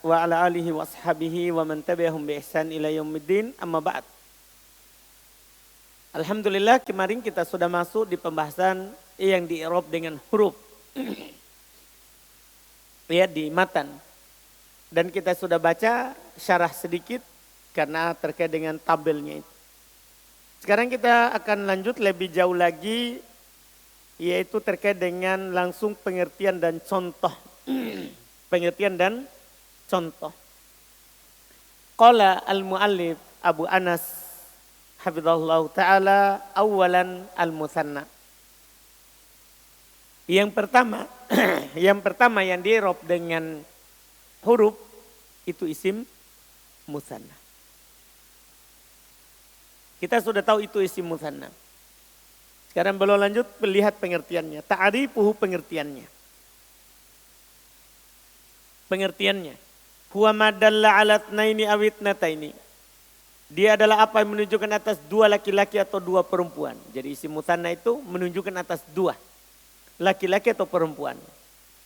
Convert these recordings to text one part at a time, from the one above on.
wa ala alihi wa ashabihi wa man tabi'ahum bi ihsan ila yaumiddin, amma ba'd. Alhamdulillah, kemarin kita sudah masuk di pembahasan yang di-i'rab dengan huruf ya di matan, dan kita sudah baca syarah sedikit karena terkait dengan tabelnya itu. Sekarang kita akan lanjut lebih jauh lagi, yaitu terkait dengan langsung pengertian dan contoh. Pengertian dan contoh. Qala al-muallif Abu Anas hafizahullah ta'ala, awalan al-musanna. Yang pertama yang di-i'rab dengan huruf itu isim musanna. Kita sudah tahu itu isim musanna. Sekarang belum lanjut melihat pengertiannya. Ta'rifuhu, pengertiannya. Pengertiannya. Huwa ma dalla 'ala tsnaini aw itsnataini. Dia adalah apa yang menunjukkan atas dua laki-laki atau dua perempuan. Jadi isim musanna itu menunjukkan atas dua laki-laki atau perempuan.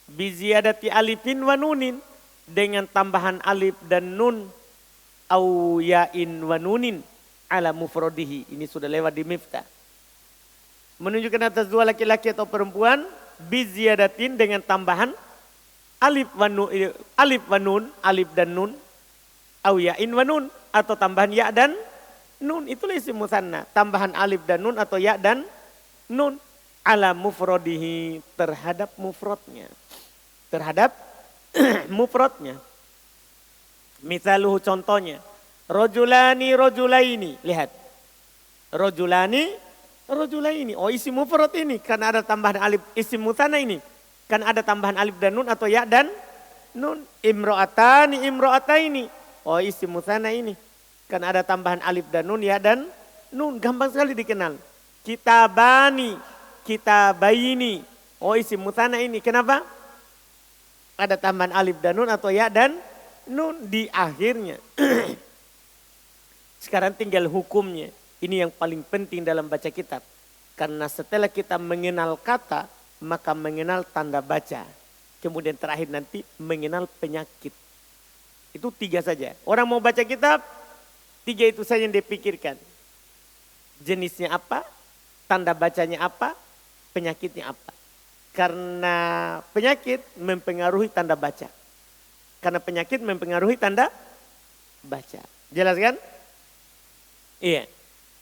Bi ziyadati alifin wa nunin, dengan tambahan alif dan nun, au ya'in wa nunin ala mufradihi. Ini sudah lewat di miftah. Menunjukkan atas dua laki-laki atau perempuan, bi ziyadatin, dengan tambahan alif wa nun, alif dan nun, au ya'in wa nun, atau tambahan ya dan nun. Itulah isim musanna, tambahan alif dan nun atau ya dan nun, ala mufradihi, terhadap mufradnya. Terhadap mufradnya. Misaluhu, contohnya, rojulani rojulaini. Lihat, rojulani rojulaini. Oh, isim mufrad ini karena ada tambahan alif. Isim musanna ini kan ada tambahan alif dan nun atau ya dan nun. Imro'atani imro'ataini. Oh, isim musanna ini kan ada tambahan alif dan nun, ya dan nun. Gampang sekali dikenal. Kitabani kitabaini. Oh, isim musanna ini kenapa? Ada tambahan alif dan nun atau ya dan nun di akhirnya. Sekarang tinggal hukumnya. Ini yang paling penting dalam baca kitab. Karena setelah kita mengenal kata, maka mengenal tanda baca. Kemudian terakhir nanti mengenal penyakit. Itu tiga saja. Orang mau baca kitab, tiga itu saja yang dipikirkan. Jenisnya apa, tanda bacanya apa, penyakitnya apa. Karena penyakit mempengaruhi tanda baca. Karena penyakit mempengaruhi tanda baca. Jelas kan? Iya.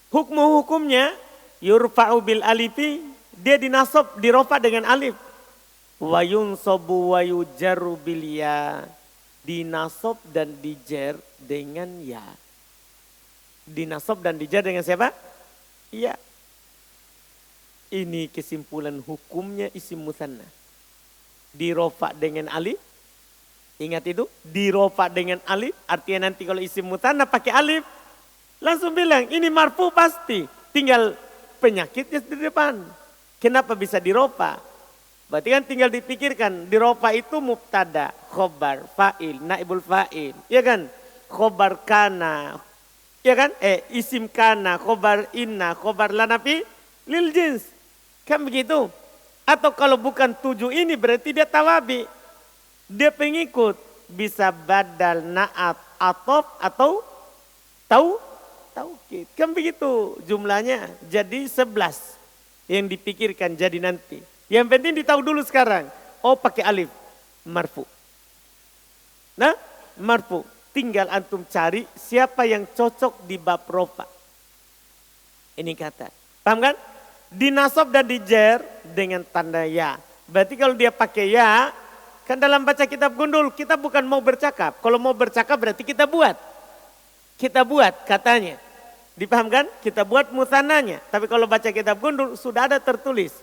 Hukumnya yurfa'u bil alifi, dia dinasab, dirofa dengan alif. Wa yunsabu wa yujarru bil ya, dinasab dan dijer dengan ya. Dinasab dan dijer dengan siapa? Ya. Ini kesimpulan hukumnya isim musanna. Dirofa dengan alif. Ingat itu, dirofa dengan alif. Artinya nanti kalau isim musanna pakai alif, langsung bilang ini marfu pasti. Tinggal penyakitnya di depan. Kenapa bisa dirofa? Berarti kan tinggal dipikirkan. Dirofa itu mubtada, khobar, fa'il, naibul fa'il. Ya kan? Khobar kana. Ya kan? Isim kana, khobar inna, khobar lanafi, lil jins. Kan begitu? Atau kalau bukan tujuh ini berarti dia tawabi. Dia pengikut. Bisa badal, na'at, atof, atau taukid. Kan begitu jumlahnya. Jadi 11 yang dipikirkan jadi nanti. Yang penting ditahu dulu sekarang. Oh, pakai alif. Marfu. Nah, marfu. Tinggal antum cari siapa yang cocok di bab rofa. Ini kata. Paham kan? Dinasab dan dijer dengan tanda ya. Berarti kalau dia pakai ya, kan dalam baca kitab gundul, kita bukan mau bercakap. Kalau mau bercakap berarti kita buat. Kita buat katanya. Dipahamkan? Kita buat musananya. Tapi kalau baca kitab gundul sudah ada tertulis.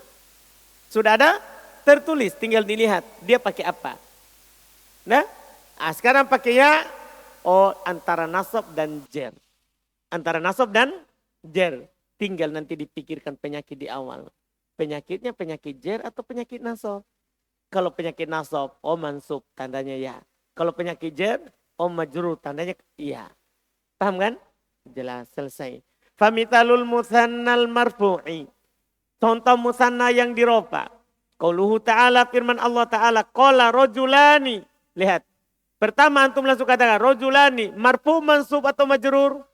Sudah ada tertulis, tinggal dilihat dia pakai apa. Nah, sekarang pakai ya, oh antara nasab dan jer. Antara nasab dan jer. Tinggal nanti dipikirkan penyakit di awal. Penyakitnya penyakit jer atau penyakit nasab. Kalau penyakit nasab, oh mansub, tandanya ya. Kalau penyakit jer, oh majrur, tandanya iya. Paham kan? Jelas, selesai. Famithalul musannal marfu'i. Contoh musanna yang dirofa. Qauluhu ta'ala, firman Allah Ta'ala. Qala rojulani. Lihat. Pertama antum langsung katakan rojulani marfu mansub atau majrur?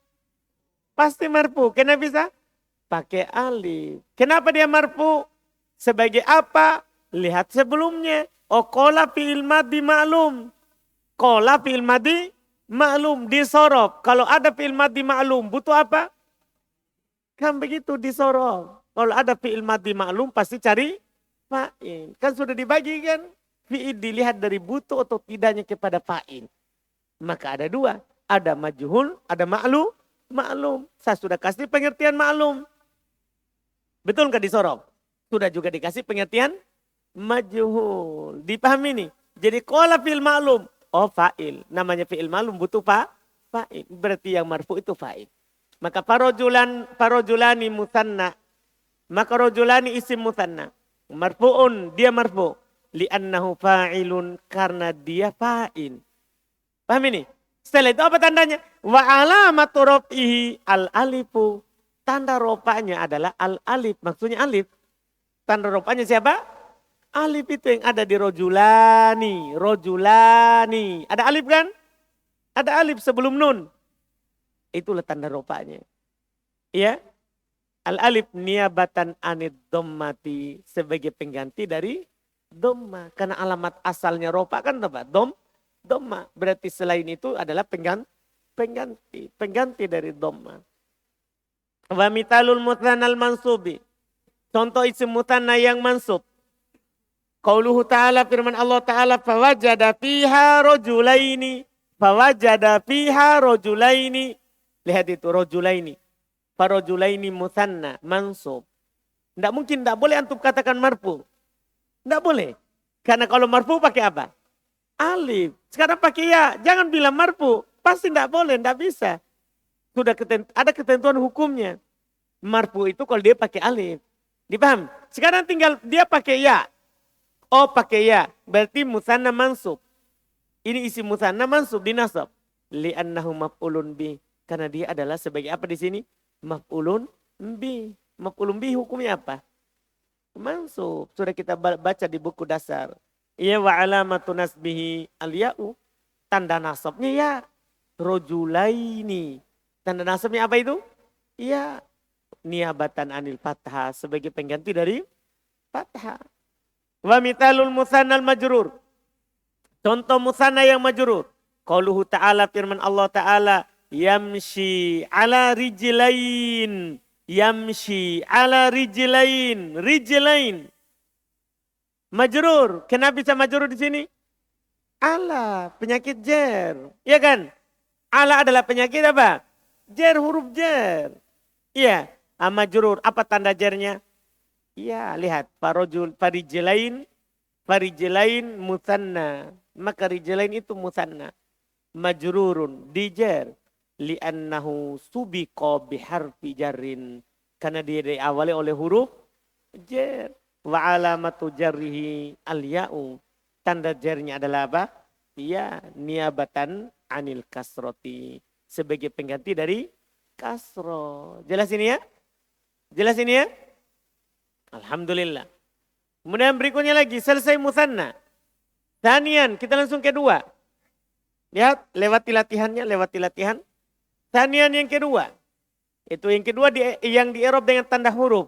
Pasti marfu. Kenapa bisa? Pakai alif. Kenapa dia marfu? Sebagai apa? Lihat sebelumnya. Oh kola fi'il madhi ma'lum. Kola fi'il madhi ma'lum. Disorof. Kalau ada fi'il madhi ma'lum butuh apa? Kan begitu disorof. Kalau ada fi'il madhi ma'lum pasti cari fa'il. Kan sudah dibagi kan? Fi'il dilihat dari butuh atau tidaknya kepada fa'il. Maka ada dua. Ada majhul, ada maklum. Saya sudah kasih pengertian maklum. Betul nggak disorof? Sudah juga dikasih pengertian majhul. Dipahami nih? Jadi qala fi'il maklum. Oh fa'il. Namanya fi'il maklum butuh fa'il. Berarti yang marfu itu fa'il. Maka farojulani musanna. Maka rojulani isim musanna. Marfu'un, dia marfu'. Li'annahu fa'ilun, karena dia fa'il. Paham ini? Setelah itu apa tandanya? Wa alamatu raf'ihi al-alifu. Tanda rofanya adalah al-alif. Maksudnya alif. Tanda rofanya siapa? Alif itu yang ada di rojulani. Rojulani. Ada alif kan? Ada alif sebelum nun. Itulah tanda rofanya. Ya. Al-alif niabatan anid dhammati. Sebagai pengganti dari dhamma. Karena alamat asalnya rofa kan apa? Dhamma. Berarti selain itu adalah pengganti. Pengganti dari dhamma. Wa mitalul muthanal mansubi. Contoh isim muthanna yang mansub. Qauluhu ta'ala firman Allah Ta'ala. Fawajada fiha rojulaini. Fawajada fiha rojulaini. Lihat itu rojulaini. Farojulaini muthanna mansub. Tidak mungkin, tidak boleh antum katakan marfu. Tidak boleh. Karena kalau marfu pakai apa? Alif. Sekarang pakai ya. Jangan bilang marfu. Pasti tidak boleh. Tidak bisa. Sudah ada ketentuan hukumnya. Marfu itu kalau dia pakai alif. Dipaham? Sekarang tinggal dia pakai ya. Oh pakai ya. Berarti musanna mansub. Ini isi musanna mansub dinasab. Li'annahu maf'ulun bi. Karena dia adalah sebagai apa di sini? Maf'ulun bi. Maf'ulun bi hukumnya apa? Mansub. Sudah kita baca di buku dasar. Iya wa alamatu nasbihi al-ya'u. Tanda nasabnya ya. Rojulaini. Tanda nasabnya apa itu? Iya. Niabatan anil fathah. Sebagai pengganti dari fathah. Wa mitalul musannal majrur. Contoh musanna yang majrur. Qauluhu ta'ala firman Allah Ta'ala. Yamshi ala rijlain. Yamshi ala rijlain. Rijlain. Majrur. Kenapa bisa majrur di sini? Ala. Penyakit jer. Iya kan? Ala adalah penyakit apa? Jer, huruf jer. Iya. Majrur. Apa tanda jernya? Iya. Lihat. Farijlain. Farijlain musanna. Maka rijlain itu musanna. Majrurun. Dijer. Li'annahu subiqa biharfi jarrin. Karena dia diawali oleh huruf jer. Wa alamatu jarrihi al-ya'u. Tanda jarnya adalah apa? Ya, niabatan anil kasroti. Sebagai pengganti dari kasro. Jelas ini ya? Jelas ini ya? Alhamdulillah. Kemudian berikutnya lagi. Selesai musanna. Tanian, kita langsung kedua. Lihat, lewati latihannya, lewati latihan. Tanian yang kedua. Itu yang kedua yang di i'rab dengan tanda huruf.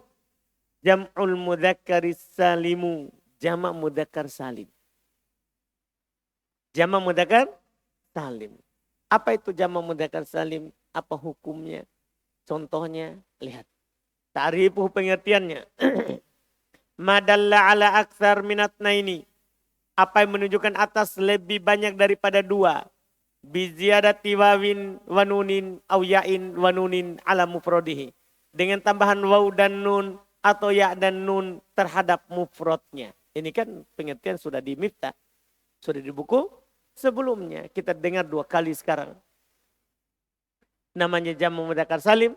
Jam'ul mudzakkari salimu. Jama' mudzakkar salim. Jama' mudzakkar salim. Apa itu jama' mudzakkar salim? Apa hukumnya? Contohnya, lihat. Ta'rifu pengertiannya. Madalla ala aksar minatnaini. Apa yang menunjukkan atas lebih banyak daripada dua. Biziyadati wawin wanunin au ya'in wanunin ala mufrodihi. Dengan tambahan waw dan nun atau ya dan nun terhadap mufrodnya. Ini kan pengertian sudah di miftah. Sudah di buku sebelumnya. Kita dengar dua kali sekarang. Namanya jamu mudzakkar salim.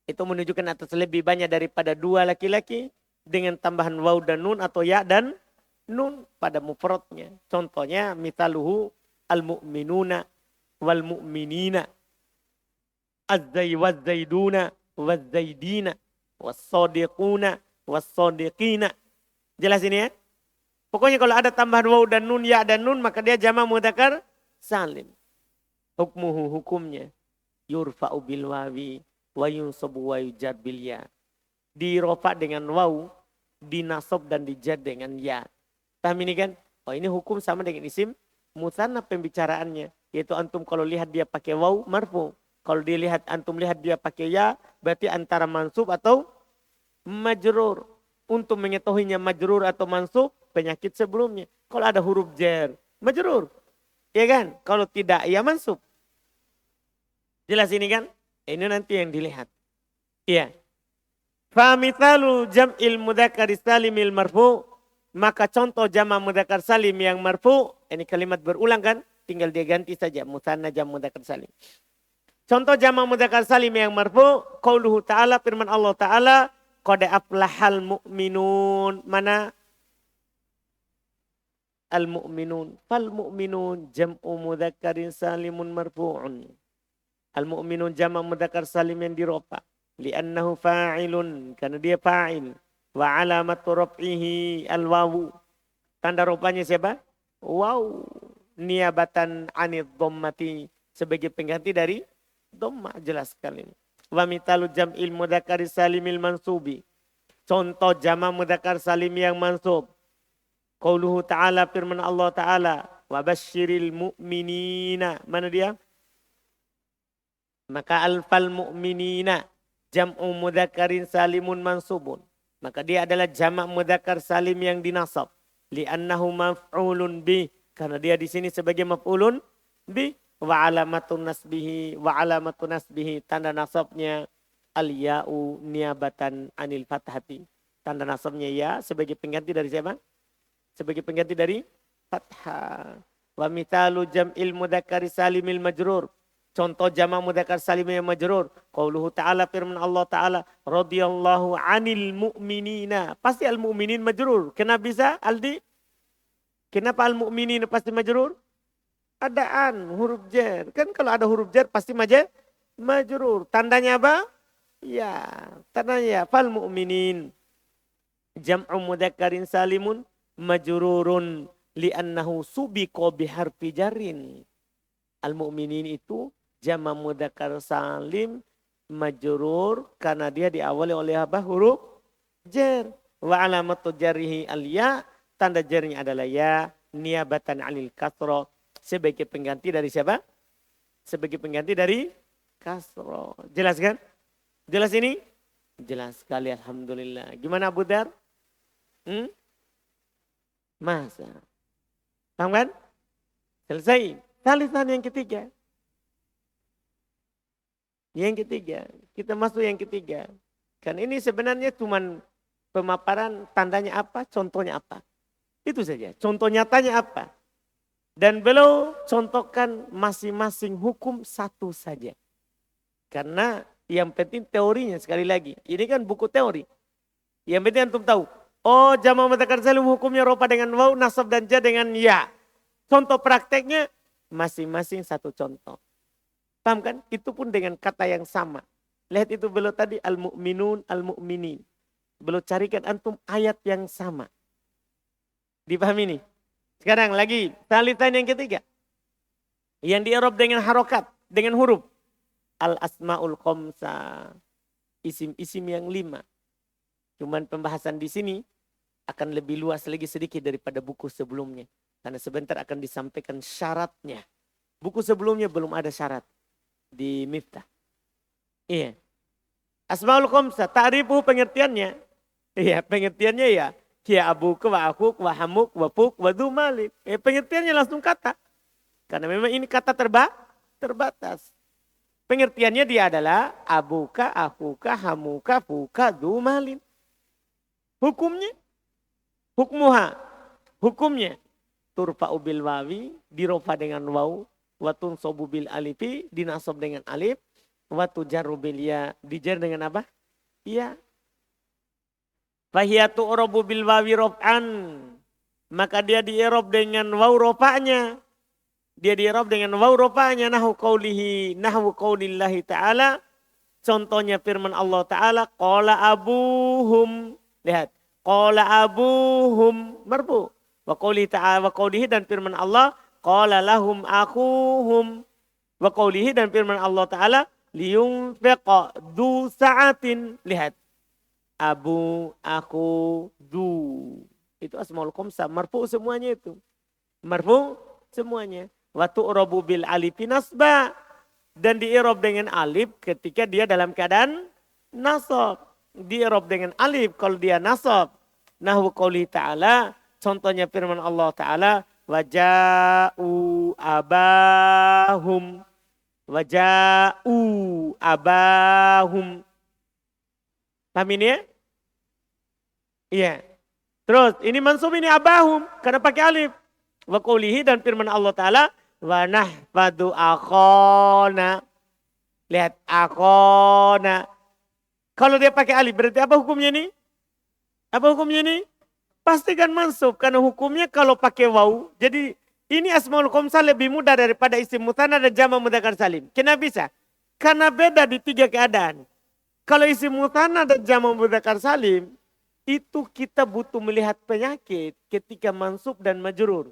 Itu menunjukkan atas lebih banyak daripada dua laki-laki. Dengan tambahan waw dan nun atau ya dan nun pada mufrodnya. Contohnya mitaluhu al-mu'minuna wal mu'minina az-zayduna waz-zaydina was-sadiquna was-sadiqina. Jelas ini ya? Pokoknya kalau ada tambahan waw dan nun, ya dan nun, maka dia jama' mudzakkar salim. Hukmuhu hukumnya. Yurfa'u bil wawi wa yunsabu wa yujar bil ya. Dirofa dengan waw, dinasob dan dijar dengan ya. Paham ini kan? Oh ini hukum sama dengan isim musanna pembicaraannya. Yaitu antum kalau lihat dia pakai waw marfu. Kalau antum lihat dia pakai ya, berarti antara mansub atau majrur. Untuk mengetahuinya majrur atau mansub, penyakit sebelumnya. Kalau ada huruf jar, majrur. Ya kan? Kalau tidak, ya mansub. Jelas ini kan? Ini nanti yang dilihat. Iya. Famithalu jam'il mudzakkar salimil marfu. Maka contoh jama' mudzakkar salim yang marfu. Ini kalimat berulang kan? Tinggal dia ganti saja. Musanna jam' mudzakkar salim. Contoh jama' mudzakkar salim yang marfu. Qauluhu ta'ala, firman Allah Ta'ala. Qad aflahal mu'minun. Mana? Al-mu'minun. Fal mu'minun jam'u mudzakkarin salimun marfu'un. Al-mu'minun jama' mudzakkar salim yang dirofa. Li'annahu fa'ilun. Karena dia fa'il. Wa alamatu raf'ihi al-wawu. Tanda rupanya siapa? Waw. Niabatan anid dhammati. Sebagai pengganti dari dhammah. Jelas sekali. Wa mitalu jam'il mudzakkar salimil mansubi. Contoh jama' mudzakkar salim yang mansub. Qauluhu ta'ala, firman Allah Ta'ala. Wa basyiril mu'minina. Mana dia? Maka alfal mu'minina. Jam'u mudzakkarin salimun mansubun. Maka dia adalah jama' mudzakkar salim yang dinasab. Li'annahu maf'ulun bih. Karena dia di sini sebagai maf'ulun bih. Wa alamatun nasbihi. Tanda nasabnya al-ya'u niabatan anil fathati. Tanda nasabnya ya sebagai pengganti dari siapa? Sebagai pengganti dari fathah. Wa mithalu jam'il mudzakkar salimil majrur. Contoh jama' mudzakkar salim yang majrur. Qauluhu ta'ala, firman Allah Ta'ala. Radiyallahu anil mu'minina. Pasti al-mu'minin majrur. Kenapa bisa Aldi? Kenapa al-mu'minin pasti majrur? Ada huruf jar. Kan kalau ada huruf jar pasti majrur. Tandanya apa? Ya, tandanya fal mu'minin. Jam'u mudzakkarin salimun majrurun li'annahu subiqa biharfi jarrin. Al-mu'minin itu jama' mudzakkar salim majrur karena dia diawali oleh apa? Huruf jar. Wa alamatu jarrihi al-ya. Tanda jarnya adalah ya. Niabatan anil kasra. Sebagai pengganti dari siapa? Sebagai pengganti dari kasra. Jelas kan? Jelas ini? Jelas sekali alhamdulillah. Gimana Abu Dar? Masa. Paham kan? Selesai. Talisan yang ketiga. Yang ketiga. Kita masuk yang ketiga. Kan ini sebenarnya cuma pemaparan tandanya apa, contohnya apa. Itu saja. Contoh nyatanya apa. Dan beliau contohkan masing-masing hukum satu saja. Karena yang penting teorinya sekali lagi. Ini kan buku teori. Yang penting antum tahu. Oh jama' mudzakkar salim hukumnya rofa dengan waw, nasab dan ja dengan ya. Contoh prakteknya masing-masing satu contoh. Paham kan? Itu pun dengan kata yang sama. Lihat itu beliau tadi al-mu'minun, al-mu'minin. Beliau carikan antum ayat yang sama. Dipahami nih? Sekarang lagi, talitan yang ketiga. Yang di-i'rab dengan harokat, dengan huruf. Al-asma'ul khamsa. Isim-isim yang 5. Cuman pembahasan di sini akan lebih luas lagi sedikit daripada buku sebelumnya. Karena sebentar akan disampaikan syaratnya. Buku sebelumnya belum ada syarat di Miftah. Iya. Asma'ul khamsa, ta'rifu pengertiannya. Iya, pengertiannya ya. Kia abuka wa akhuk wa hamuk wa fuk wa du malik. Pengertiannya langsung kata. Karena memang ini kata terbatas. Pengertiannya dia adalah abuka, akhuka, hamuka, fuka, du malin. Hukumnya. Hukmuha. Hukumnya. Turfa'u bil wawi. Dirofa dengan waw. Wa tunsobu bil alifi. Dinasob dengan alif. Wa tujarru bil ya. Dijar dengan apa? Iya. Fahiyatu urabu bil wawi rof'an. Maka dia di-i'rab dengan waw rofa'nya. Dia di-i'rab dengan waw rofa'nya. Nahu qawlillahi ta'ala. Contohnya firman Allah Ta'ala. Qala abuhum. Lihat. Qala abuhum. Marfu. Wa qawlihi ta'ala wa qawlihi dan firman Allah. qala lahum akhuhum. Wa qawlihi dan firman Allah Ta'ala, liyunfiqa du sa'atin. Lihat. Abu, aku, du. Itu asmaul khamsah. Marfu semuanya itu. Marfu semuanya. Wa tu'rabu bil alifi nasba. Dan di-i'rab dengan alif ketika dia dalam keadaan nasab. Di-i'rab dengan alif kalau dia nasab. Nahwu qouli ta'ala. Contohnya firman Allah Ta'ala. Waja'u abahum. Waja'u abahum. Paham ini ya? Iya. Terus ini mansub ini abahum. Karena pakai alif. Wa qawlihi dan firman Allah Ta'ala. Wa nahfadu akhona. Lihat akhona. Kalau dia pakai alif berarti apa hukumnya ini? Apa hukumnya ini? Pastikan mansub. Karena hukumnya kalau pakai waw. Jadi ini asmaul khamsah lebih mudah daripada isim mutsanna dan jamak mudzakkar salim. Kenapa bisa? Karena beda di 3 keadaan. Kalau isim mutsanna dan jamak mudzakkar salim, itu kita butuh melihat penyakit ketika mansub dan majrur.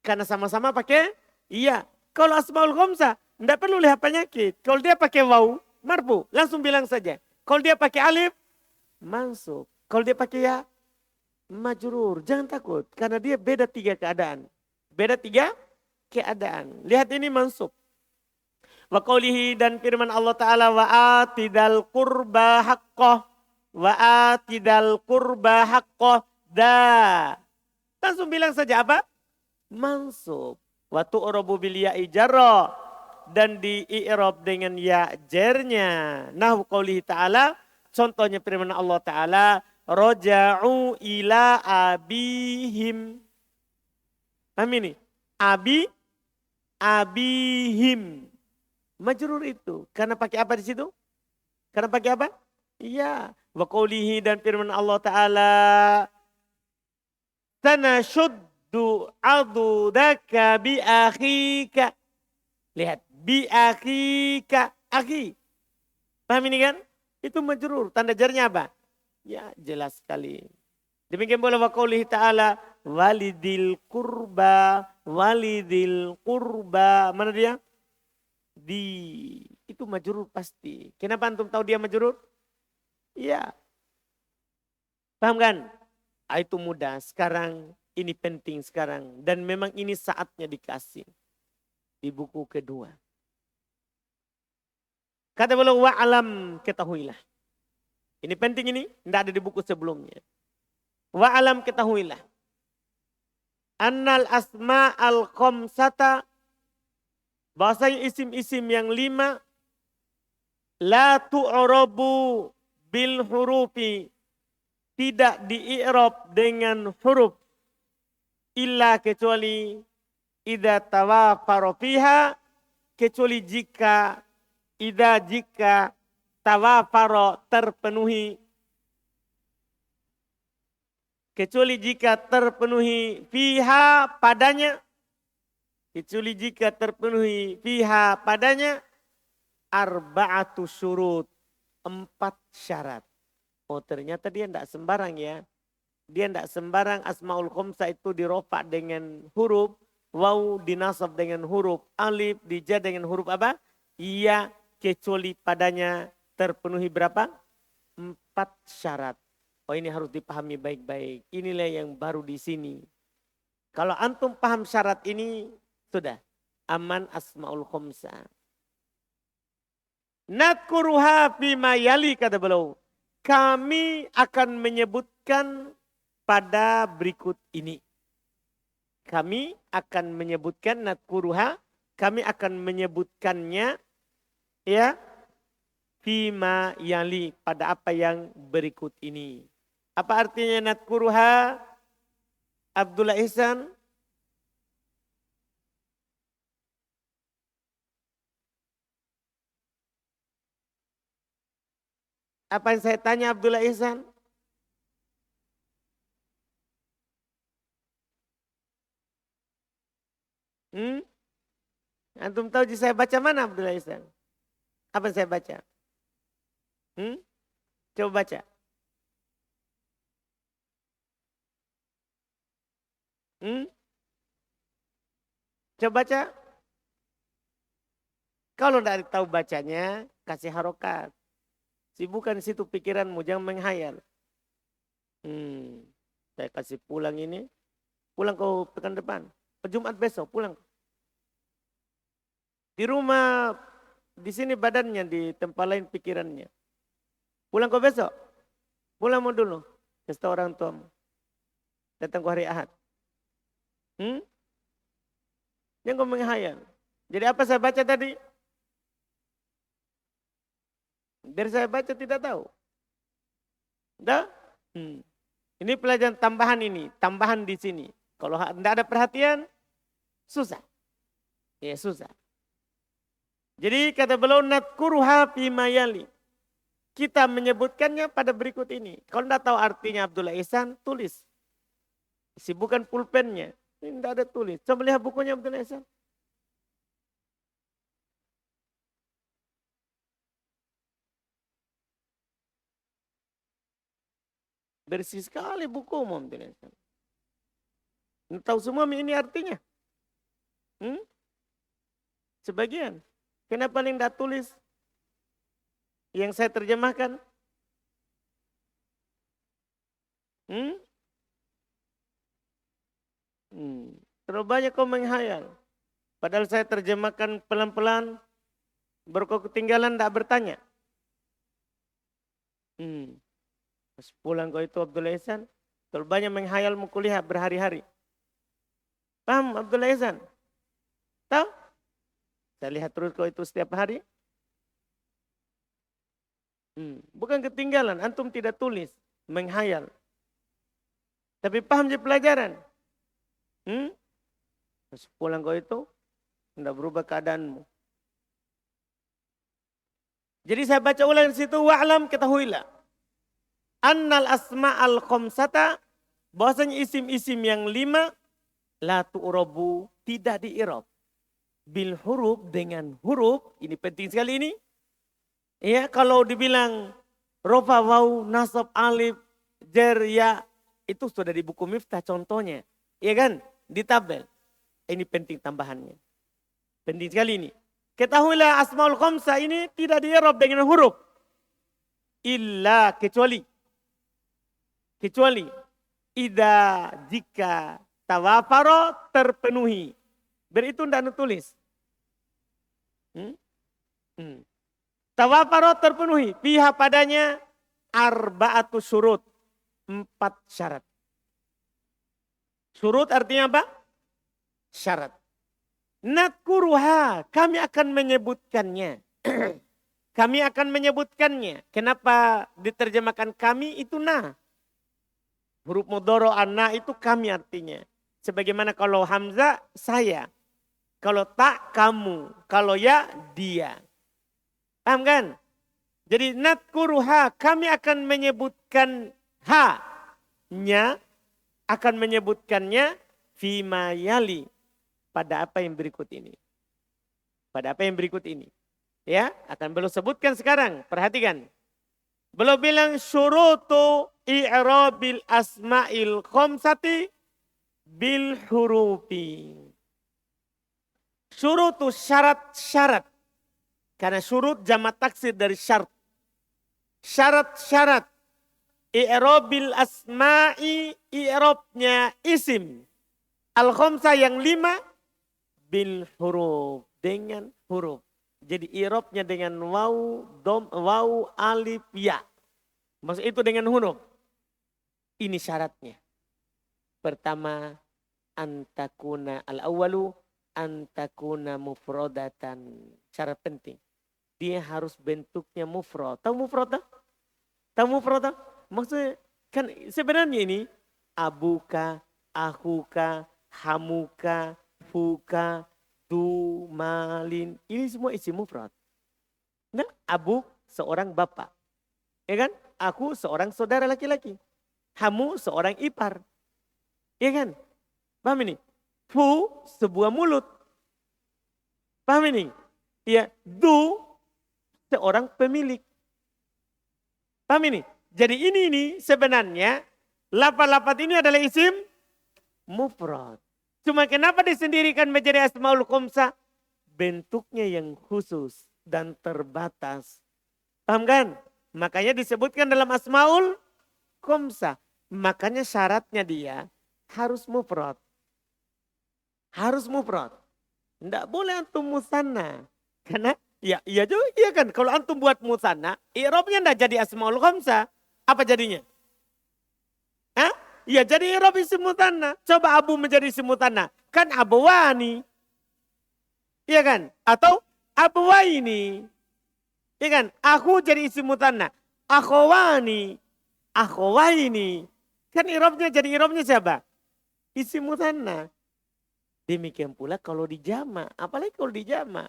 Karena sama-sama pakai iya. Kalau asmaul khamsah, enggak perlu lihat penyakit. Kalau dia pakai waw, marfu, langsung bilang saja. Kalau dia pakai alif, mansub. Kalau dia pakai ya, majrur. Jangan takut, karena dia beda 3 keadaan. Beda 3 keadaan. Lihat ini mansub. Wa qawlihi dan firman Allah Ta'ala wa atidal qurba haqqah. Wa atidal qurba haqqah da. Langsung bilang saja apa? Mansub. Wa tu'rabu bil ya'i jarra. Dan di-i'rab dengan ya jernya. Nahwu qawlihi ta'ala. Contohnya firman Allah Ta'ala. Roja'u ila abihim. Paham ini? Abihim. Majrur itu. Karena pakai apa di situ? Karena pakai apa? Iya. Wa qawlihi dan firman Allah Ta'ala. Sanashuddu adudaka bi akhika. Lihat. Bi akhika. Akhi. Paham ini kan? Itu majrur. Tanda jarnya apa? Ya jelas sekali. Demikian pula wa qawlihi ta'ala. Walidil kurba. Walidil kurba. Mana dia? Di. Itu majrur pasti. Kenapa antum tahu dia majrur? Iya. Paham kan? Itu mudah. Sekarang ini penting sekarang. Dan memang ini saatnya dikasih. Di buku kedua. Kata beliau wa'alam ketahuilah. Ini penting ini. Tidak ada di buku sebelumnya. Wa'alam ketahuilah. Annal asma'al khamsata. Bahasanya isim-isim yang 5. La tu'rabu bil hurufi. Tidak di-i'rab dengan huruf. Illa kecuali. Idza tawafara fiha. Kecuali jika. Jika tawafara terpenuhi. Kecuali jika terpenuhi fiha padanya. Kecuali jika terpenuhi fiha padanya. Arba'atu syurut. 4 syarat. Oh ternyata dia tidak sembarang ya. Dia tidak sembarang asmaul khamsah itu dirofa dengan huruf. Waw dinasab dengan huruf. Alif dijar dengan huruf apa? Iya. Kecuali padanya terpenuhi berapa? 4 syarat. Oh ini harus dipahami baik-baik. Inilah yang baru di sini. Kalau antum paham syarat ini, sudah. Aman asmaul khamsah. Nadkuruha fima yali kata beliau. Kami akan menyebutkan pada berikut ini. Kami akan menyebutkan nadkuruha. Kami akan menyebutkannya. Ya, fima yali pada apa yang berikut ini. Apa artinya nadkuruha? Abdullah Ihsan. Apa yang saya tanya Abdullah Ihsan? Antum tahu saya baca mana Abdullah Ihsan? Apa yang saya baca? Coba baca. Coba baca. Kalau tidak tahu bacanya, kasih harokat. Sibukkan situ pikiranmu, jangan menghayal. Saya kasih pulang ini. Pulang kau pekan depan. Jumat besok pulang. Di rumah, di sini badannya, di tempat lain pikirannya. Pulang kau besok. Pulang mau dulu. Kasih tahu orang tuamu. Datang ke hari Ahad. Jangan kau menghayal. Jadi apa saya baca tadi? Biar saya baca tidak tahu. Dah? Ini pelajaran tambahan ini. Tambahan di sini. Kalau tidak ada perhatian, susah. Ya susah. Jadi kata beliau, nadkuruha fi mayali. Kita menyebutkannya pada berikut ini. Kalau tidak tahu artinya Abdullah Ihsan, tulis. Sibukkan pulpennya. Ini tidak ada tulis. Coba lihat bukunya Abdullah Ihsan. Bersih sekali buku Abdullah Ihsan. Tahu semua ini artinya? Sebagian. Kenapa tidak tulis? Yang saya terjemahkan? Terlalu banyak kau menghayal. Padahal saya terjemahkan pelan-pelan. Baru kau ketinggalan tidak bertanya. Pas pulang kau itu Abdullah Ihsan. Terlalu banyak menghayal mau kuliah berhari-hari. Paham Abdullah Ihsan? Tahu? Saya lihat terus kau itu setiap hari. Bukan ketinggalan, antum tidak tulis, menghayal. Tapi paham je pelajaran. Pas pulang kau itu, tidak berubah keadaanmu. Jadi saya baca ulang di situ, wa'lam ketahuilah. Annal asma'al khamsata, bahwasanya isim-isim yang 5, la tu'robu, tidak diirob. Bil huruf, dengan huruf, ini penting sekali ini. Ya, kalau dibilang rofa, waw, nasab, alif, jer, ya, itu sudah di buku Miftah contohnya. Iya kan? Di tabel. Ini penting tambahannya. Penting sekali ini. Ketahuilah asmaul khamsah ini tidak di-i'rab dengan huruf. Illa kecuali. Ida jika tawafaro terpenuhi. Beritu tidak nutulis. Tawafaro terpenuhi. Pihak padanya arba'atu syurut. 4 syarat. Syurut artinya apa? Syarat. Nadkuruha. Kami akan menyebutkannya. Kami akan menyebutkannya. Kenapa diterjemahkan kami itu nah. Huruf mudharo anna itu kami artinya. Sebagaimana kalau hamzah saya. Kalau tak kamu. Kalau ya dia. Paham kan? Jadi nadkuruha, kami akan menyebutkan nya, akan menyebutkannya fima yali, pada apa yang berikut ini. Pada apa yang berikut ini. Ya, akan beliau sebutkan sekarang. Perhatikan. Beliau bilang syurutu i'rabil asma'il khamsati bil hurufi. Syurutu syarat-syarat. Karena syurut jamak taksir dari syarat. Syarat-syarat. I'rabil asma'i, i'rabnya isim. Al-khamsah yang 5 bil huruf, dengan huruf. Jadi i'rabnya dengan waw, dom, waw, alif, ya. Maksud itu dengan huruf. Ini syaratnya. Pertama, antakuna al-awwalu, antakuna mufrodatan. Syarat penting. Dia harus bentuknya mufrad. Tahu mufrad? Tahu mufrad? Maksudnya kan sebenarnya ini abuka, akuka, hamuka, fuka, du, malin. Ini semua isi mufrad. Nah, abu seorang bapak. Ya kan? Aku seorang saudara laki-laki. Hamu seorang ipar. Ya kan? Paham ini? Fu sebuah mulut. Paham ini? Ya, du seorang pemilik. Paham ini? Jadi ini sebenarnya lafaz-lafaz ini adalah isim mufrad. Cuma kenapa disendirikan menjadi Asmaul Khamsah? Bentuknya yang khusus dan terbatas. Paham kan? Makanya disebutkan dalam Asmaul Khamsah. Makanya syaratnya dia harus mufrad. Harus mufrad. Tidak boleh antum musanna. Karena ya juga iya kan. Kalau antum buat musanna, i'rabnya tidak jadi Asmaul Khamsah. Apa jadinya? Hah? Ya jadi i'rab isim musanna. Coba Abu menjadi isim musanna. Kan abawani. Iya kan? Atau abawaini. Iya kan? Aku jadi isim musanna. Akhwani. Akhwaini. Kan i'rabnya jadi i'rabnya siapa? Isim musanna. Demikian pula kalau dijama. Apalagi kalau dijama.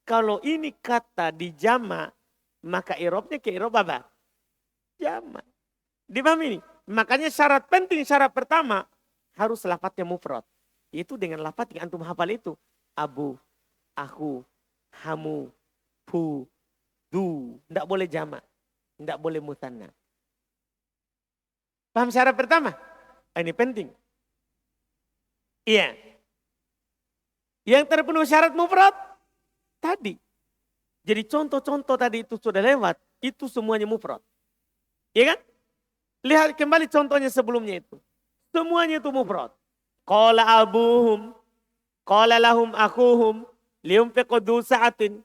Kalau ini kata dijama, maka i'rabnya ke i'rab apa? Jama. Dipahami ini? Makanya syarat penting, syarat pertama harus lafadznya mufrad. Itu dengan lafadz yang antum hafal itu. Abu, aku, hamu, hu, du. Tidak boleh jama. Tidak boleh musanna. Paham syarat pertama? Ini penting. Iya. Yang terpenuhi syarat mufrad tadi. Jadi contoh-contoh tadi itu sudah lewat. Itu semuanya mufrad. Iya kan? Lihat kembali contohnya sebelumnya itu. Semuanya itu mufrad. Qala abuhum. Qala lahum akuhum. Liyunfiqu dhu sa'atin.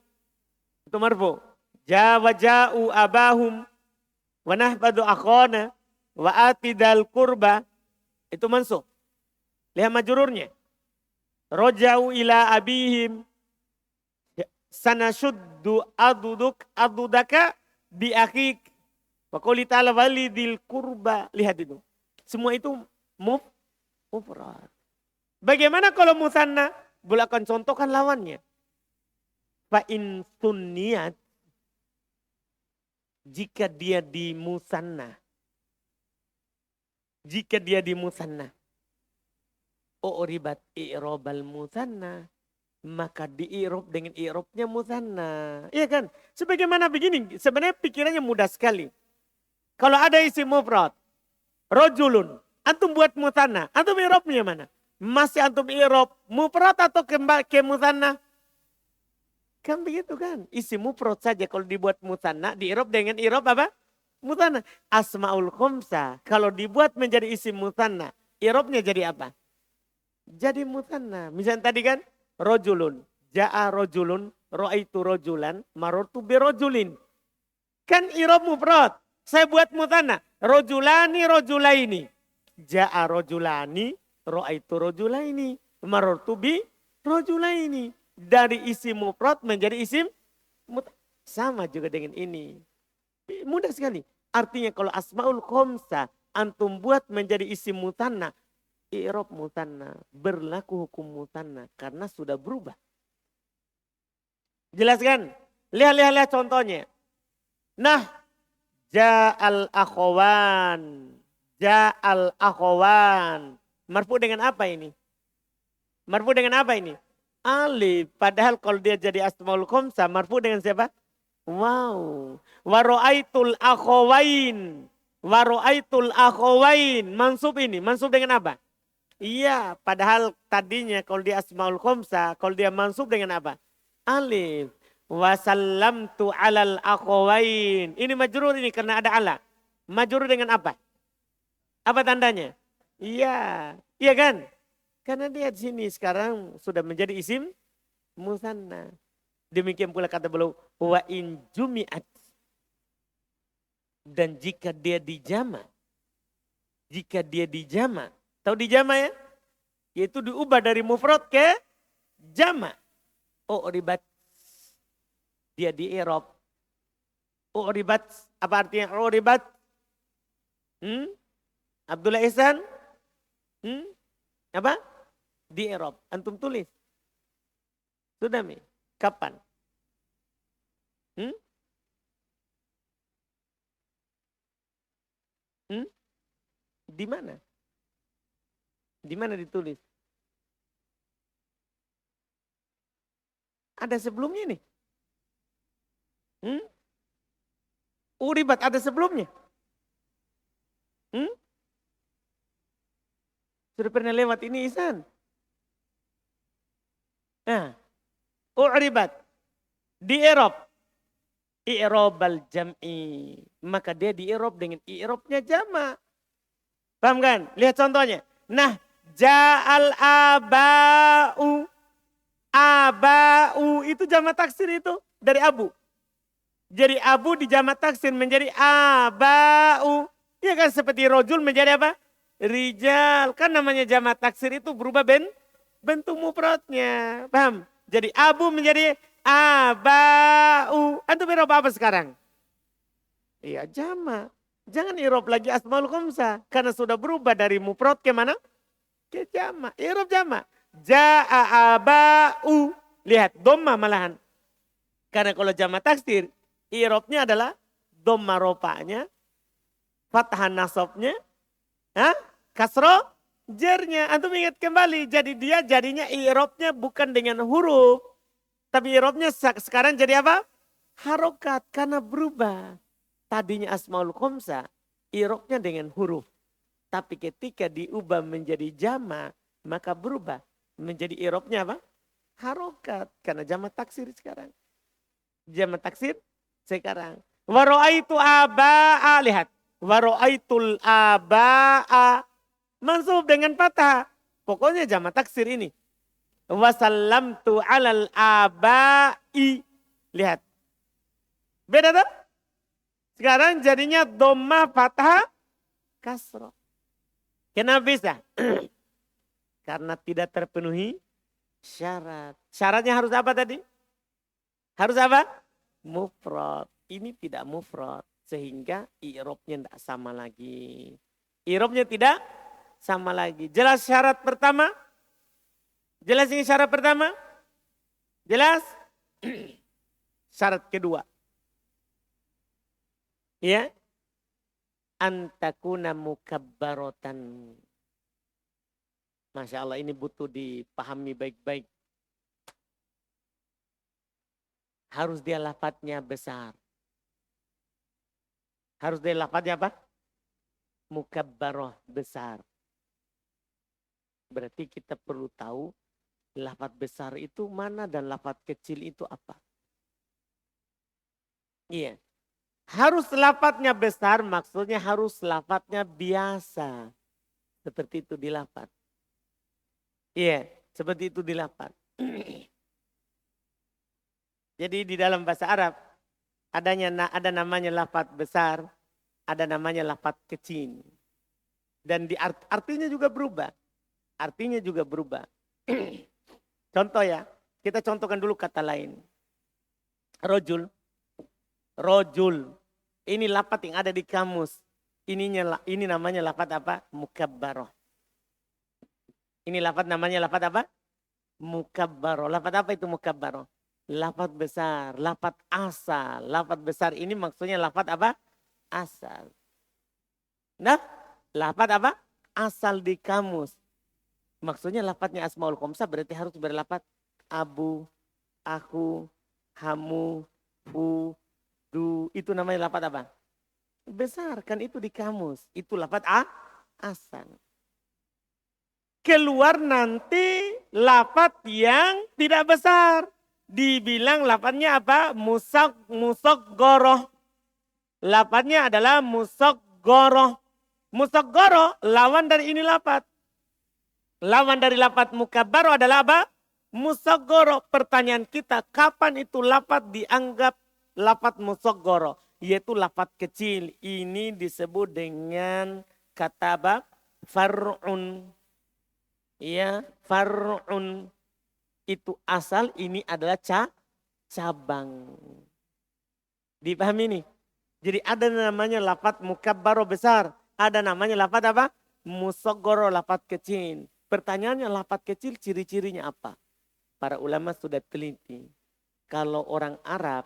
Itu marfu. Ja'u abahum. Wa nahbadu akhana. Wa atidal kurba. Itu mansub. Lihat majururnya. Roja'u ila abihim. Sanashuddu adudaka bi akhik. Wa qouli ta'ala walidil kurba. Lihat itu. Semua itu mufrad. Bagaimana kalau musanna? Boleh akan contohkan lawannya. Fa in sunniyat. Jika dia di musanna. Jika dia di musanna. U'ribat i'rabal musanna. Maka di-i'rab dengan i'rabnya musanna. Iya kan? Sebagaimana begini. Sebenarnya pikirannya mudah sekali. Kalau ada isim mufrad, rojulun, antum buat musanna, antum i'rabnya mana? Masih antum i'rab mufrad atau ke musanna? Kan begitu kan? Isim mufrad saja kalau dibuat musanna, di-i'rab dengan i'rab apa? Musanna. Asmaul khamsah kalau dibuat menjadi isim musanna, i'rabnya jadi apa? Jadi musanna. Misalnya tadi kan, rojulun, ja'a rojulun, ro'aitu rojulan, marortu birojulin. Kan i'rab mufrad. Saya buat mutanna. Rojulani rojulaini. Ja'a rojulani. Ro'aitu rojulaini. Marortu bi rojulaini. Dari isim mufrad menjadi isim sama juga dengan ini. Mudah sekali. Artinya kalau asmaul khamsah antum buat menjadi isim mutanna. I'rab mutanna. Berlaku hukum mutanna. Karena sudah berubah. Jelaskan. Lihat contohnya. Nah. Ja'al akhawan. Ja'al akhawan. Marfu dengan apa ini? Marfu dengan apa ini? Alif. Padahal kalau dia jadi asmaul khamsah, marfu dengan siapa? Wow. Wa ra'aitul akhawain. Wa ra'aitul akhawain. Mansub ini. Mansub dengan apa? Iya. Padahal tadinya kalau dia asmaul khamsah, kalau dia mansub dengan apa? Alif. Wasallamtu alal akhawain. Ini majrur ini karena ada ala. Majrur dengan apa? Apa tandanya? Iya. Iya kan? Karena dia di sini sekarang sudah menjadi isim musanna. Demikian pula kata beliau wa in jumi'at. Dan jika dia dijama. Jika dia dijama. Tahu dijama ya? Yaitu diubah dari mufrad ke jama. Oh ribat. Dia di i'rab. U'ribat. Apa artinya u'ribat? Abdullah Ihsan? Apa? Di i'rab. Antum tulis. Sudah mi? Kapan? Di mana? Di mana ditulis? Ada sebelumnya nih. Uribat ada sebelumnya. Sudah pernah lewat ini Ihsan? Nah, u'ribat. Di i'rab. I'rabal jam'i. Maka dia di i'rab dengan i'rabnya jama'. Paham kan? Lihat contohnya. Nah, ja'al aba'u. Aba'u itu jama' taksir itu dari abu. Jadi abu di jama' taksir menjadi aba'u. Ya kan seperti rojul menjadi apa? Rijal. Kan namanya jama' taksir itu berubah bentuk mufradnya. Paham? Jadi abu menjadi aba'u. Antum irob apa sekarang? Iya jama'. Jangan irob lagi asmaul khamsah. Karena sudah berubah dari mufrad ke mana? Ke jama'. Irob jama'. Ja'a aba'u. Lihat dhamma malahan. Karena kalau jama' taksir. Irobnya adalah dhamma rofa'nya. Fathah nasabnya. Kasro jernya. Antum ingat kembali. Jadi dia jadinya irobnya bukan dengan huruf. Tapi irobnya sekarang jadi apa? Harokat karena berubah. Tadinya asmaul khamsah, irobnya dengan huruf. Tapi ketika diubah menjadi jama, maka berubah. Menjadi irobnya apa? Harokat. Karena jama taksir sekarang. Jama taksir sekarang. Waro'aitu aba'a. Lihat. Waro'aitul aba'a. Mansub dengan patah. Pokoknya jama taksir ini. Wasallamtu alal aba'i. Lihat. Beda tak? Sekarang jadinya dhamma fathah kasroh. Kenapa bisa? Karena tidak terpenuhi syarat. Syaratnya harus apa tadi? Harus apa? Mufrad. Ini tidak mufrad. Sehingga i'robnya tidak sama lagi. I'robnya tidak sama lagi. Jelas syarat pertama? Jelas ini syarat pertama? Jelas? Syarat kedua. Ya, antakuna mukabbarotan. Masya Allah ini butuh dipahami baik-baik. Harus dia lafadznya besar. Harus dia lafadznya apa? Mukabbaroh besar. Berarti kita perlu tahu lafadz besar itu mana dan lafadz kecil itu apa. Iya. Harus lafadznya besar, maksudnya harus lafadznya biasa. Seperti itu di lafadz. Iya, seperti itu di lafadz. Jadi di dalam bahasa Arab, ada namanya lafadz besar, ada namanya lafadz kecil. Dan artinya juga berubah. Artinya juga berubah. Contoh ya, kita contohkan dulu kata lain. Rojul. Rojul. Ini lafadz yang ada di kamus. Ini namanya lafadz apa? Mukabbaroh. Ini lafadz namanya lafadz apa? Mukabbaroh. Lafadz apa itu mukabbaroh? Lafadz besar, lafadz asal. Lafadz besar ini maksudnya lafadz apa? Asal. Nah, lafadz apa? Asal di kamus. Maksudnya lafadznya asmaul khamsah berarti harus berlafadz abu, aku, hamu, fu, du, itu namanya lafadz apa? Besar, kan itu di kamus. Itu lafadz asal. Keluar nanti lafadz yang tidak besar. Dibilang lafadznya apa? Musaggoroh. Lafadznya adalah musaggoroh. Musaggoroh lawan dari ini lafadz. Lawan dari lafadz mukabbaroh adalah apa? Musaggoroh. Pertanyaan kita, kapan itu lafadz dianggap lafadz musaggoroh? Yaitu lafadz kecil. Ini disebut dengan kata apa? Far'un. Ya, far'un. Itu asal, ini adalah cabang. Dipahami nih? Jadi ada namanya lafadz mukabbaroh besar. Ada namanya lafadz apa? Musaggoroh, lafadz kecil. Pertanyaannya lafadz kecil ciri-cirinya apa? Para ulama sudah teliti. Kalau orang Arab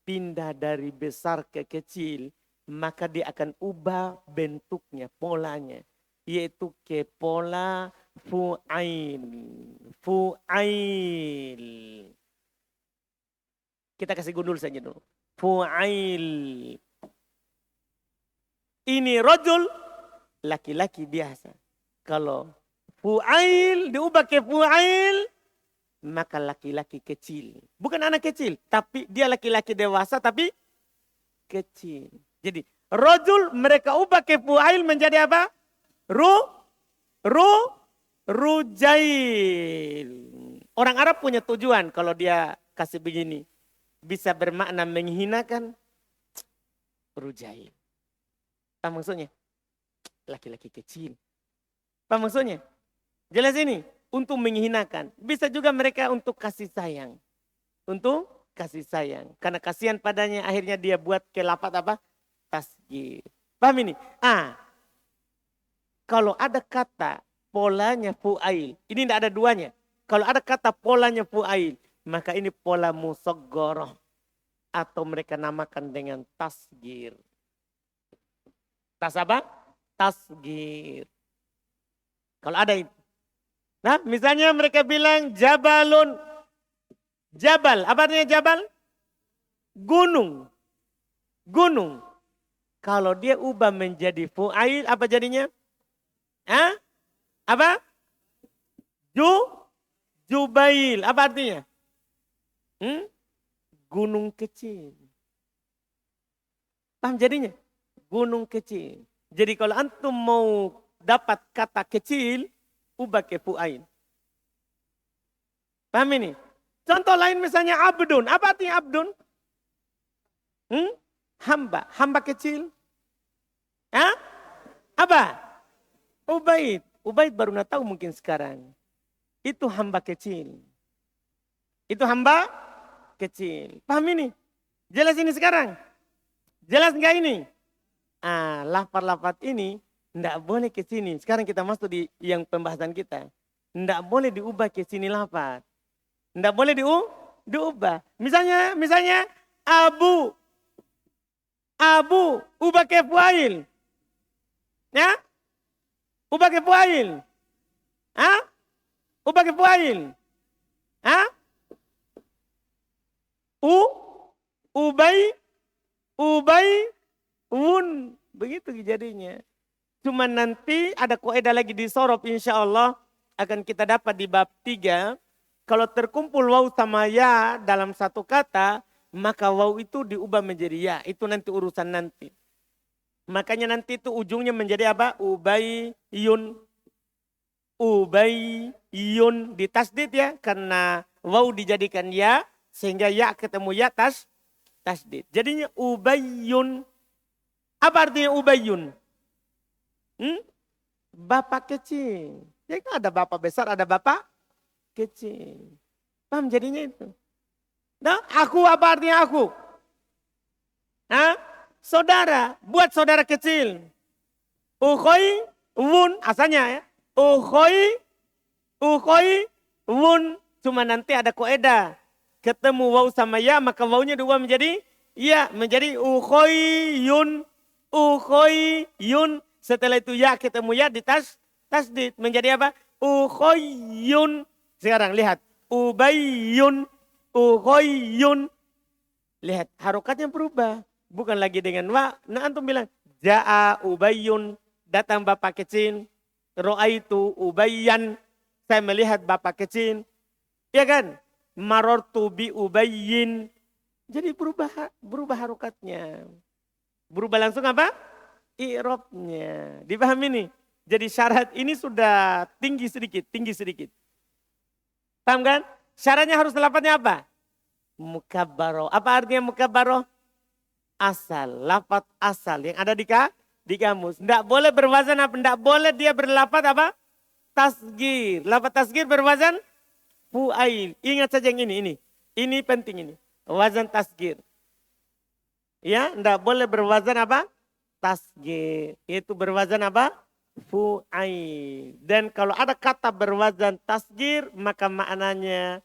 pindah dari besar ke kecil, maka dia akan ubah bentuknya, polanya. Yaitu ke pola fu'ail. Fu'ail. Kita kasih gundul saja dulu. Fu'ail. Ini rojul, laki-laki biasa. Kalau fu'ail diubah ke fu'ail, maka laki-laki kecil. Bukan anak kecil, tapi dia laki-laki dewasa tapi kecil. Jadi rojul mereka ubah ke fu'ail menjadi apa? Rujail. Orang Arab punya tujuan kalau dia kasih begini. Bisa bermakna menghinakan. Rujail. Apa maksudnya? Laki-laki kecil. Apa maksudnya? Jelas ini. Untuk menghinakan. Bisa juga mereka untuk kasih sayang. Untuk kasih sayang. Karena kasihan padanya akhirnya dia buat ke lafaz apa? Tasghir. Paham ini? Kalau ada kata polanya fu'ail. Ini tidak ada duanya. Kalau ada kata polanya fu'ail. Maka ini pola musaghoroh. Atau mereka namakan dengan tasghir. Tas apa? Tasghir. Kalau ada itu. Nah misalnya mereka bilang jabalun. Jabal. Apa artinya jabal? Gunung. Gunung. Kalau dia ubah menjadi fu'ail. Apa jadinya? Apa? Jubail. Apa artinya? Gunung kecil. Paham jadinya? Gunung kecil. Jadi kalau antum mau dapat kata kecil, ubah ke fu'ail. Paham ini? Contoh lain misalnya abdun. Apa artinya abdun? Hamba. Hamba kecil. Apa? Ubaid. Ubaid baru nak tahu mungkin sekarang. Itu hamba kecil. Itu hamba kecil. Paham ini? Jelas ini sekarang? Jelas enggak ini? Lafaz-lafaz ini enggak boleh ke sini. Sekarang kita masuk di yang pembahasan kita. Enggak boleh diubah ke sini lafaz. Enggak boleh diubah. Misalnya Abu ubah ke fu'ail. Ya? Ubah ke fu'ail. Ubah ke fu'ail. Ubay. Begitu jadinya. Cuma nanti ada kaidah lagi di sorof insya Allah. Akan kita dapat di bab 3. Kalau terkumpul waw sama ya dalam satu kata. Maka waw itu diubah menjadi ya. Itu nanti urusan nanti. Makanya nanti itu ujungnya menjadi apa? Ubayyun ditasdid ya. Karena waw dijadikan ya. Sehingga ya ketemu ya tasdid. Jadinya ubayyun. Apa artinya ubayyun? Bapak kecil. Ya kan ada bapak besar, ada bapak kecil. Paham jadinya itu? Nah, aku apa artinya aku? Saudara, buat saudara kecil. Ukhoy wun, asalnya ya. Ukhoy wun. Cuma nanti ada kaidah. Ketemu waw sama ya, maka wawnya diubah menjadi ya. Menjadi ukhoyun. Setelah itu ya ketemu ya di tasdid. Menjadi apa? Ukhoyun. Sekarang lihat. Ubayyun. Ukhoyun. Lihat, harokatnya berubah. Bukan lagi dengan wa. Nah antum bilang, ja'a ubayyun. Datang bapak kecil. Ro'aitu ubayyan. Saya melihat bapak kecil. Ya kan? Marortu bi ubayyin. Jadi berubah harokatnya. Berubah langsung apa? I'rabnya. Dipahami nih? Jadi syarat ini sudah tinggi sedikit. Paham kan? Syaratnya harus lafadznya apa? Mukabbaroh. Apa artinya mukabbaroh? Asal. Lafadz asal yang ada di kamus. Tidak boleh berwazan apa? Tidak boleh dia berlafadz apa? Tasghir. Lafadz tasghir berwazan fu'ail. Ingat saja yang ini. Ini penting ini. Wazan tasghir. Ya, tidak boleh berwazan apa? Tasghir. Itu berwazan apa? Fu'ail. Dan kalau ada kata berwazan tasghir, maka maknanya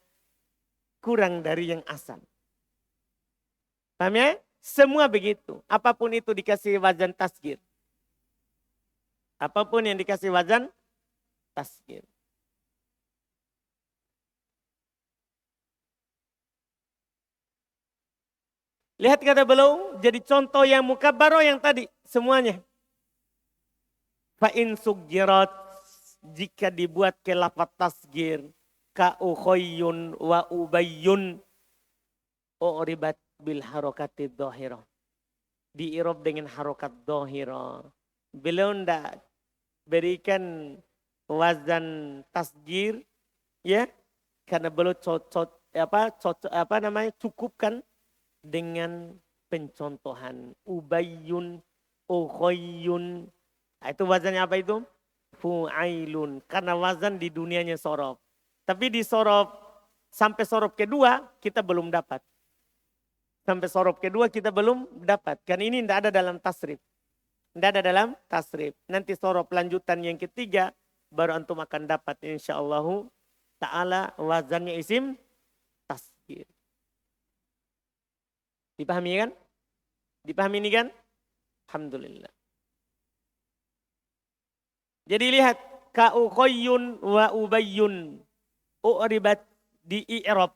kurang dari yang asal. Paham ya? Semua begitu. Apapun itu dikasih wazan tasghir. Apapun yang dikasih wazan tasghir. Lihat kata beliau, jadi contoh yang mukabbaroh yang tadi, semuanya. Fa'in suggirat, jika dibuat ke lafaz tasghir. ka ukhoyyun wa ubayyun uribat bil harokati dhahirah. Di i'rab dengan harokat dhahirah. Beliau ndak berikan wazan tasgir ya karena beliau cukupkan dengan pencontohan ubayyun ukhoyyun. Nah, itu wazannya apa itu? Fu'ailun. Karena wazan di dunianya sorof. Tapi di sorof sampai sorof kedua kita belum dapat. Sampai sorof kedua kita belum dapat. Kan ini tidak ada dalam tasrif. Tidak ada dalam tasrif. Nanti sorof lanjutan yang ketiga baru antum akan dapat insyaallah ta'ala wazannya isim tasgir. Dipahami kan? Dipahami ini kan? Alhamdulillah. Jadi lihat ka ukhoyyun wa ubayyun u'ribat di i'rab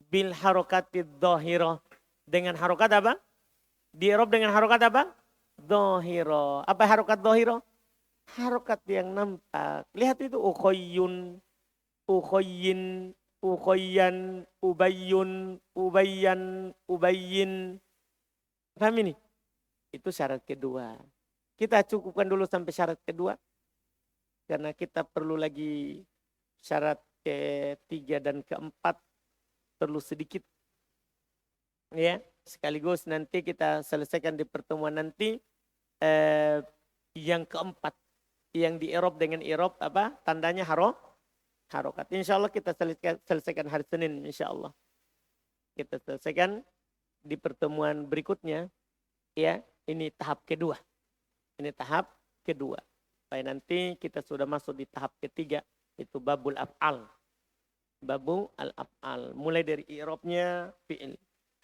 bil harokati dhahirah. Dengan harokat apa? Di i'rab dengan harokat apa? Dhahirah. Apa harokat dhahirah? Harokat yang nampak. Lihat itu ukhoyyun, ukhayyin, ukhayyan, ubayyun, ubayyan, ubayyin. Paham ini? Itu syarat kedua. Kita cukupkan dulu sampai syarat kedua. Karena kita perlu lagi syarat ketiga dan keempat. Perlu sedikit. Ya, sekaligus nanti kita selesaikan di pertemuan nanti. Yang keempat. Yang di i'rab dengan i'rab apa? Tandanya harokat. Insya Allah kita selesaikan hari Senin. Insya Allah. Kita selesaikan di pertemuan berikutnya. Ya, ini tahap kedua. Ini tahap kedua. Supaya nanti kita sudah masuk di tahap ketiga. Itu babul af'al. Babu al-af'al. Mulai dari i'rabnya fi'il.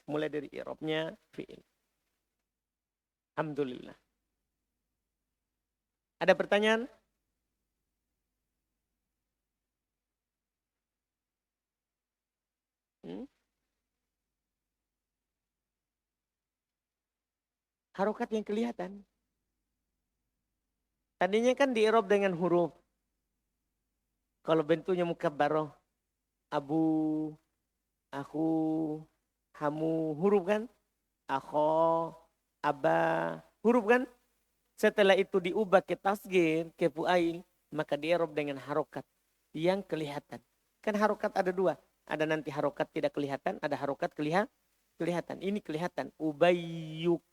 Mulai dari i'rabnya fi'il. Alhamdulillah. Ada pertanyaan? Harokat yang kelihatan. Tadinya kan di i'rab dengan huruf. Kalau bentuknya mukabbarah. Abu, aku, hamu, huruf kan? Akho, aba, huruf kan? Setelah itu diubah ke tasgir, ke fu'ail. Maka di i'rab dengan harokat yang kelihatan. Kan harokat ada dua. Ada nanti harokat tidak kelihatan. Ada harokat kelihatan. Ini kelihatan. Ubayyuk.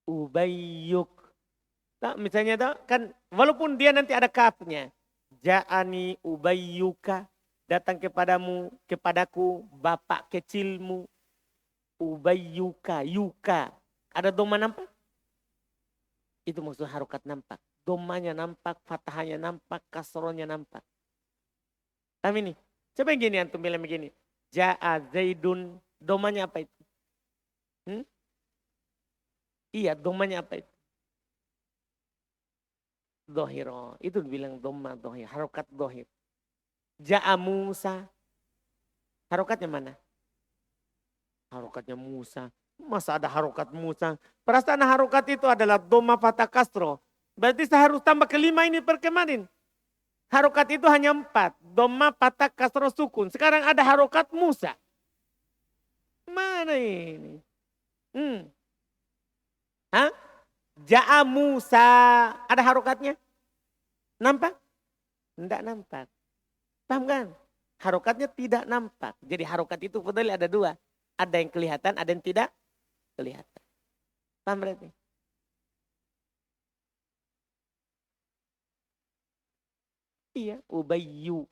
Ubayyuk. Nah, misalnya kan walaupun dia nanti ada kafnya. Ja'ani ubayyuka. Datang kepadaku bapak kecilmu. Ubayyuka, yuka. Ada doma nampak? Itu maksud harokat nampak. Domanya nampak, fathahnya nampak, kasrohnya nampak. Paham ini? Coba yang gini antum bilang begini. Ja'a Zaidun. Domanya apa itu? Iya, domanya apa itu? Dohiro. Itu dibilang doma dohir. Harokat dohir. Ja'a Musa. Harokatnya mana? Harokatnya Musa. Masa ada harokat Musa? Perasaan harokat itu adalah doma fathah kasro. Berarti saya harus tambah kelima ini per kemarin. Harokat itu hanya 4. Doma fathah kasro sukun. Sekarang ada harokat Musa. Mana ini? Hah? Ja'a Musa. Ada harokatnya? Nampak? Tidak nampak. Paham kan? Harokatnya tidak nampak. Jadi harokat itu padahal ada dua. Ada yang kelihatan, ada yang tidak kelihatan. Paham berarti? Iya. Ubayyu.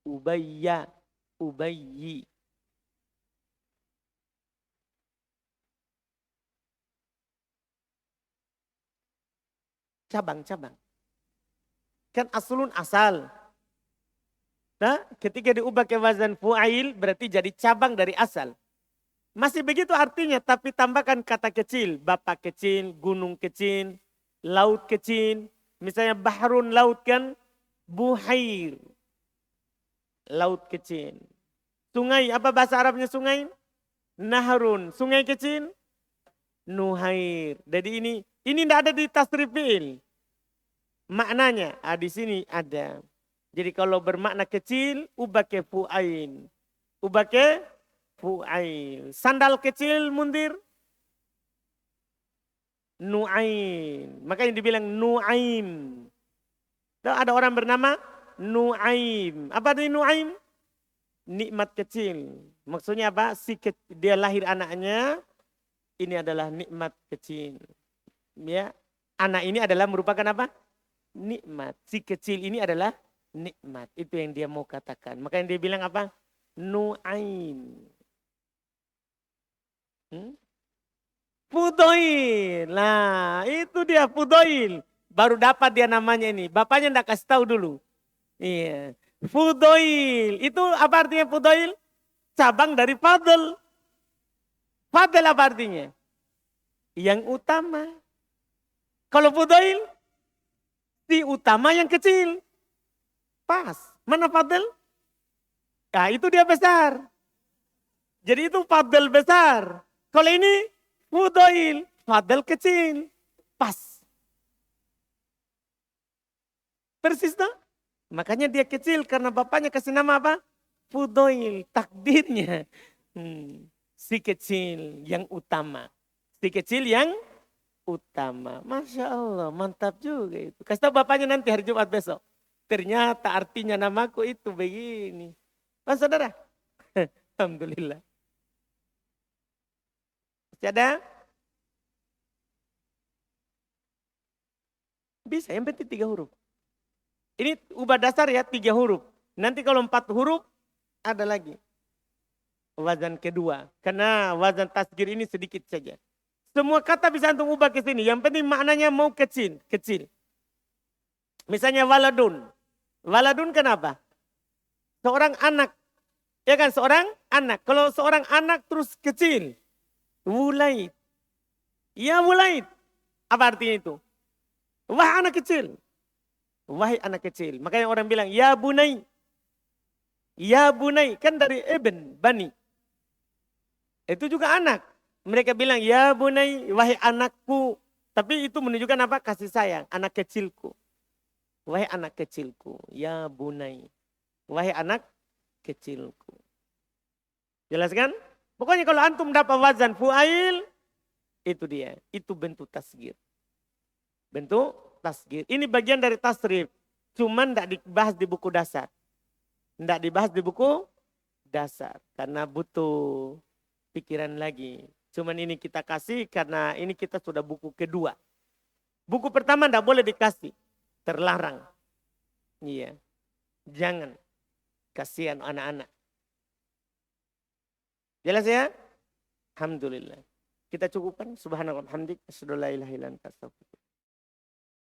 Ubayya. Ubayyi. Cabang-cabang. Kan aslun asal. Nah, ketika diubah ke wazan fu'ail berarti jadi cabang dari asal. Masih begitu artinya tapi tambahkan kata kecil. Bapak kecil, gunung kecil, laut kecil. Misalnya bahrun laut kan buhair. Laut kecil. Sungai, apa bahasa Arabnya sungai? Nahrun. Sungai kecil? Nuhair. Jadi ini tidak ada di tasrif fi'il. Maknanya, di sini ada. Jadi kalau bermakna kecil, ubah ke fu'ain. Ubah ke fu'ain. Sandal kecil mundir. Nu'ain. Makanya dibilang Nu'aim. Ada orang bernama Nu'aim. Apa arti Nu'aim? Nikmat kecil. Maksudnya apa? Dia lahir anaknya, ini adalah nikmat kecil. Ya, anak ini adalah merupakan apa? Nikmat. Si kecil ini adalah nikmat. Itu yang dia mau katakan. Makanya dia bilang apa? Nu'aim. Fudoil. Nah, itu dia Fudoil. Baru dapat dia namanya ini. Bapaknya enggak kasih tahu dulu. Iya. Fudoil. Itu apa artinya Fudoil? Cabang dari Fadl. Fadl apa artinya? Yang utama. Kalau Fudoil, si utama yang kecil. Pas. Mana Fadl? Nah, itu dia besar. Jadi itu Fadl besar. Kalau ini Fudoil, Fadl kecil. Pas. Persis tuh. Makanya dia kecil karena bapaknya kasih nama apa? Fudoil, takdirnya. Si kecil yang utama. Si kecil yang utama. Masya Allah, mantap juga itu. Kasih tahu bapaknya nanti hari Jumat besok. Ternyata artinya namaku itu begini. Mas saudara? Alhamdulillah. Masih ada? Bisa, yang penting 3 huruf. Ini ubah dasar ya 3 huruf. Nanti kalau 4 huruf ada lagi. Wazan kedua. Karena wazan tasgir ini sedikit saja. Semua kata bisa antum ubah ke sini. Yang penting maknanya mau kecil. Kecil. Misalnya waladun. Waladun kenapa? Seorang anak. Ya kan seorang anak. Kalau seorang anak terus kecil. Wulaid. Ya wulaid. Apa artinya itu? Wah anak kecil. Wahai anak kecil. Makanya orang bilang ya bunai. Ya bunai. Kan dari ibn, bani. Itu juga anak. Mereka bilang ya bunai, wahai anakku. Tapi itu menunjukkan apa? Kasih sayang. Anak kecilku. Wahai anak kecilku. Ya bunai. Wahai anak kecilku. Jelas kan? Pokoknya kalau antum dapat wazan fu'ail. Itu dia. Itu bentuk tasgir. Bentuk tasgir. Ini bagian dari tasrif. Cuman tidak dibahas di buku dasar. Tidak dibahas di buku dasar. Karena butuh pikiran lagi. Cuman ini kita kasih karena ini kita sudah buku kedua. Buku pertama tidak boleh dikasih. Terlarang. Iya. Jangan. Kasihan anak-anak. Jelas ya? Alhamdulillah. Kita cukupkan. Subhanallah. Alhamdulillah. Asyhadu an la ilaha illa anta astaghfiruka.